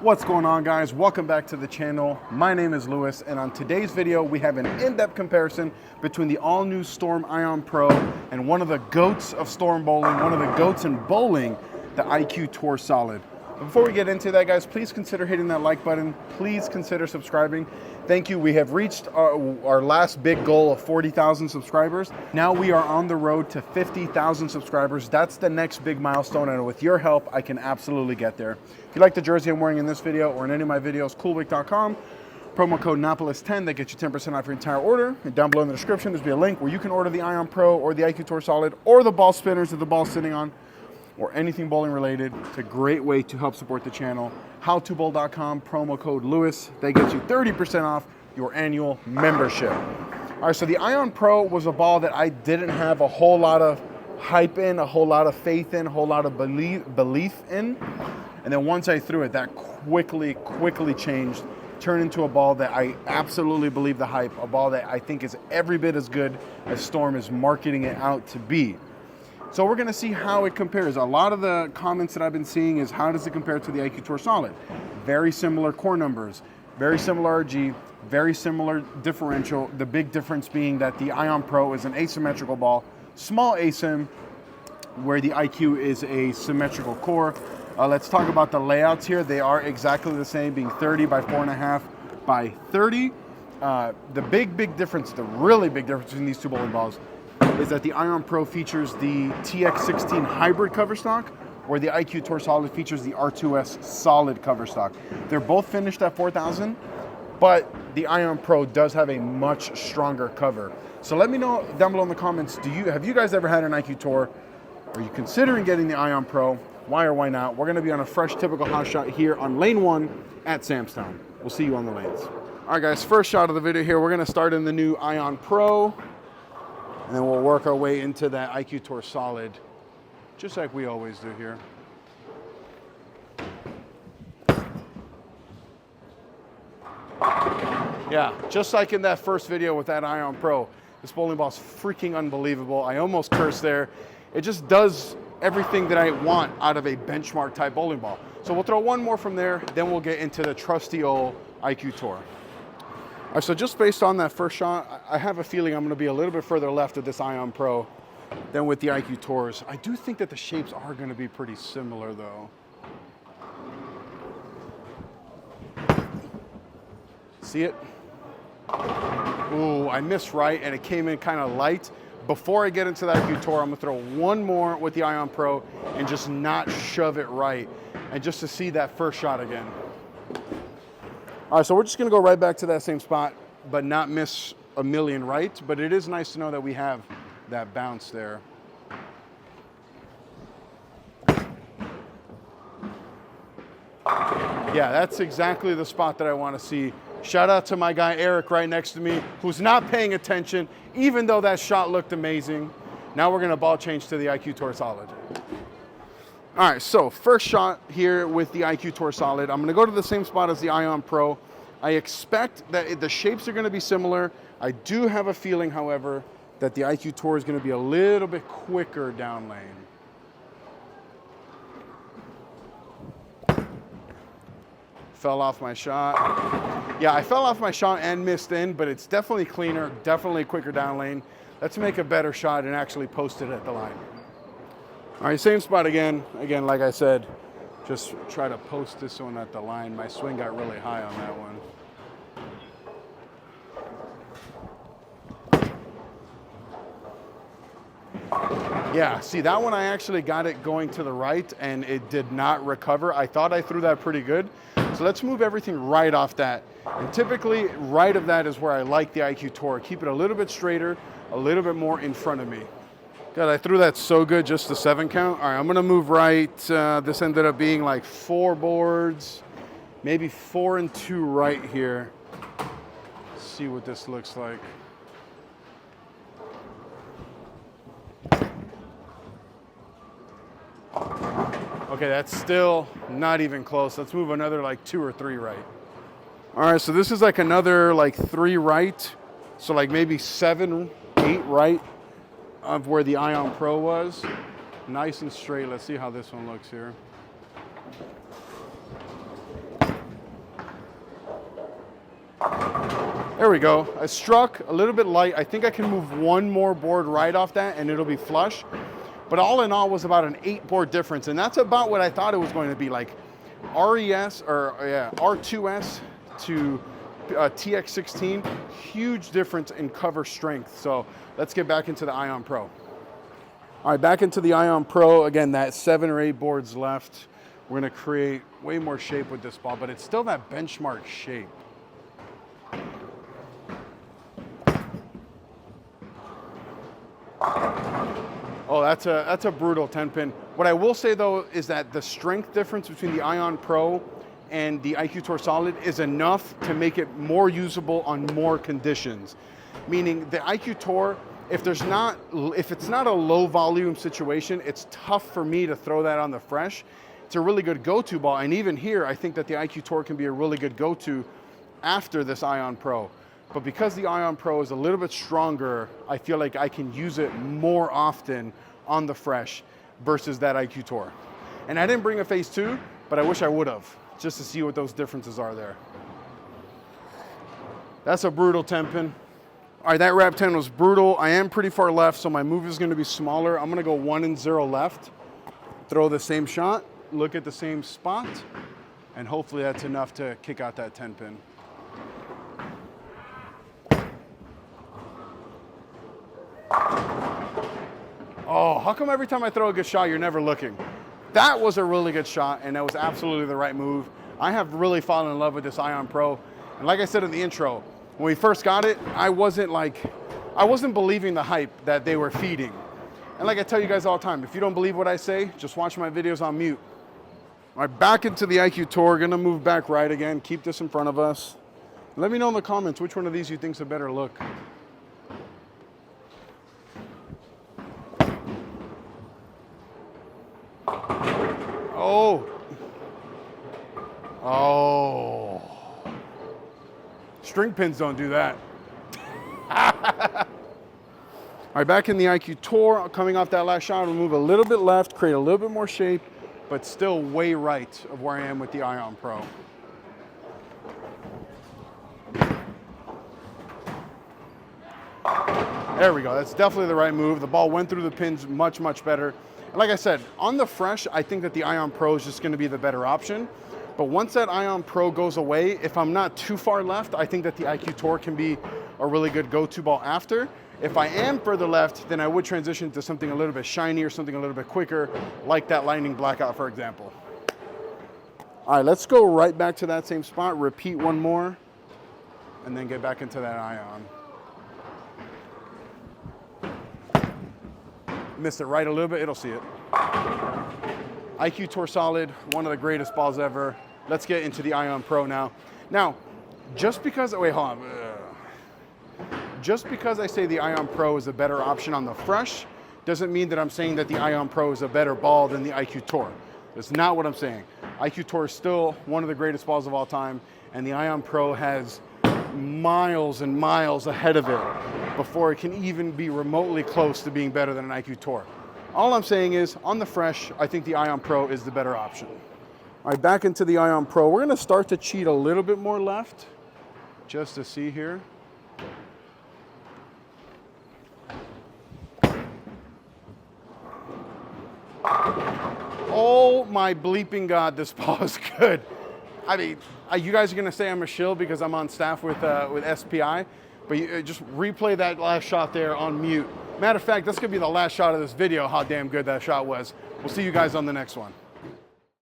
What's going on, guys? Welcome back to the channel. My name is Lewis, and on today's video we have an in-depth comparison between the all-new Storm Ion Pro and one of the goats of storm bowling, one of the goats in bowling, the IQ Tour Solid. Before we get into that, guys, please consider hitting that like button. Please consider subscribing. Thank you. We have reached our last big goal of 40,000 subscribers. Now we are on the road to 50,000 subscribers. That's the next big milestone, and with your help, I can absolutely get there. If you like the jersey I'm wearing in this video or in any of my videos, coolwick.com, promo code Napoles10, that gets you 10% off your entire order. And down below in the description, there's be a link where you can order the Ion Pro or the IQ Tour Solid or the ball spinners that the ball's sitting on, or anything bowling related. It's a great way to help support the channel. Howtobowl.com, promo code Lewis. That gets you 30% off your annual membership. All right, so the Ion Pro was a ball that I didn't have a whole lot of hype in, a whole lot of faith in, a whole lot of belief in. And then once I threw it, that quickly changed, turned into a ball that I absolutely believe the hype, a ball that I think is every bit as good as Storm is marketing it out to be. So we're gonna see how it compares. A lot of the comments that I've been seeing is, how does it compare to the IQ Tour Solid? Very similar core numbers, very similar RG, very similar differential. The big difference being that the Ion Pro is an asymmetrical ball, small asim, where the IQ is a symmetrical core. Let's talk about the layouts here. They are exactly the same, being 30 by 4.5 by 30. The big difference, the really big difference between these two bowling balls is that the Ion Pro features the TX16 hybrid cover stock, where the IQ Tour Solid features the R2S solid cover stock. They're both finished at 4,000, but the Ion Pro does have a much stronger cover. So let me know down below in the comments, have you guys ever had an IQ Tour? Are you considering getting the Ion Pro? Why or why not? We're gonna be on a fresh typical house shot here on lane 1 at Samstown. We'll see you on the lanes. All right, guys, first shot of the video here. We're gonna start in the new Ion Pro, and then we'll work our way into that IQ Tour Solid, just like we always do here. Yeah, just like in that first video with that Ion Pro, this bowling ball's freaking unbelievable. I almost cursed there. It just does everything that I want out of a benchmark type bowling ball. So we'll throw one more from there, then we'll get into the trusty old IQ Tour. All right, so just based on that first shot, I have a feeling I'm gonna be a little bit further left of this Ion Pro than with the IQ Tours. I do think that the shapes are gonna be pretty similar though. See it? Ooh, I missed right and it came in kind of light. Before I get into the IQ Tour, I'm gonna throw one more with the Ion Pro and just not shove it right, and just to see that first shot again. All right, so we're just gonna go right back to that same spot, but not miss a million right, but it is nice to know that we have that bounce there. Yeah, that's exactly the spot that I wanna see. Shout out to my guy Eric right next to me, who's not paying attention, even though that shot looked amazing. Now we're gonna ball change to the IQ Tour Solid. All right, so first shot here with the IQ Tour Solid. I'm gonna go to the same spot as the Ion Pro. I expect that the shapes are gonna be similar. I do have a feeling, however, that the IQ Tour is gonna be a little bit quicker down lane. Fell off my shot. Yeah, I fell off my shot and missed in, but it's definitely cleaner, definitely quicker down lane. Let's make a better shot and actually post it at the line. All right, same spot again. Again, like I said, just try to post this one at the line. My swing got really high on that one. Yeah, see, that one I actually got it going to the right and it did not recover. I thought I threw that pretty good. So let's move everything right off that. And typically, right of that is where I like the IQ Tour. Keep it a little bit straighter, a little bit more in front of me. God, I threw that so good, just the 7 count. All right, I'm gonna move right. This ended up being like 4 boards, maybe 4 and 2 right here. Let's see what this looks like. Okay, that's still not even close. Let's move another like 2 or 3 right. All right, so this is like another like 3 right. So like maybe 7, 8 right of where the Ion Pro was. Nice and straight. Let's see how this one looks here. There we go. I struck a little bit light. I think I can move one more board right off that and it'll be flush. But all in all was about an 8 board difference. And that's about what I thought it was going to be, like RES or R2S to TX16. Huge difference in cover strength. So let's get back into the Ion Pro. All right, back into the Ion Pro. Again, that 7 or 8 boards left. We're gonna create way more shape with this ball, but it's still that benchmark shape. Oh, that's a brutal 10-pin. What I will say though is that the strength difference between the Ion Pro and the IQ Tour Solid is enough to make it more usable on more conditions. Meaning the IQ Tour, if it's not a low volume situation, it's tough for me to throw that on the fresh. It's a really good go-to ball, and even here, I think that the IQ Tour can be a really good go-to after this Ion Pro. But because the Ion Pro is a little bit stronger, I feel like I can use it more often on the fresh versus that IQ Tour. And I didn't bring a phase 2, but I wish I would have, just to see what those differences are there. That's a brutal 10-pin. All right, that wrap 10 was brutal. I am pretty far left, so my move is gonna be smaller. I'm gonna go 1 and 0 left, throw the same shot, look at the same spot, and hopefully that's enough to kick out that 10-pin. Oh, how come every time I throw a good shot, you're never looking? That was a really good shot, and that was absolutely the right move. I have really fallen in love with this Ion Pro. And like I said in the intro, when we first got it, I wasn't believing the hype that they were feeding. And like I tell you guys all the time, if you don't believe what I say, just watch my videos on mute. All right, back into the IQ Tour, gonna move back right again, keep this in front of us. Let me know in the comments which one of these you think's a better look. Oh. String pins don't do that. All right, back in the IQ Tour, coming off that last shot, we'll move a little bit left, create a little bit more shape, but still way right of where I am with the Ion Pro. There we go, that's definitely the right move. The ball went through the pins much, much better. And like I said, on the fresh, I think that the Ion Pro is just gonna be the better option. But once that Ion Pro goes away, if I'm not too far left, I think that the IQ Tour can be a really good go-to ball after. If I am further left, then I would transition to something a little bit shinier, something a little bit quicker, like that Lightning Blackout, for example. All right, let's go right back to that same spot, repeat one more, and then get back into that Ion. Missed it right a little bit, it'll see it. IQ Tour Solid, one of the greatest balls ever. Let's get into the Ion Pro now. Now, just because, wait, hold on. Just because I say the Ion Pro is a better option on the fresh, doesn't mean that I'm saying that the Ion Pro is a better ball than the IQ Tour. That's not what I'm saying. IQ Tour is still one of the greatest balls of all time, and the Ion Pro has miles and miles ahead of it before it can even be remotely close to being better than an IQ Tour. All I'm saying is, on the fresh, I think the Ion Pro is the better option. All right, back into the Ion Pro. We're gonna start to cheat a little bit more left, just to see here. Oh my bleeping God, this ball is good. I mean, you guys are gonna say I'm a shill because I'm on staff with SPI, but you, just replay that last shot there on mute. Matter of fact, that's gonna be the last shot of this video, how damn good that shot was. We'll see you guys on the next one.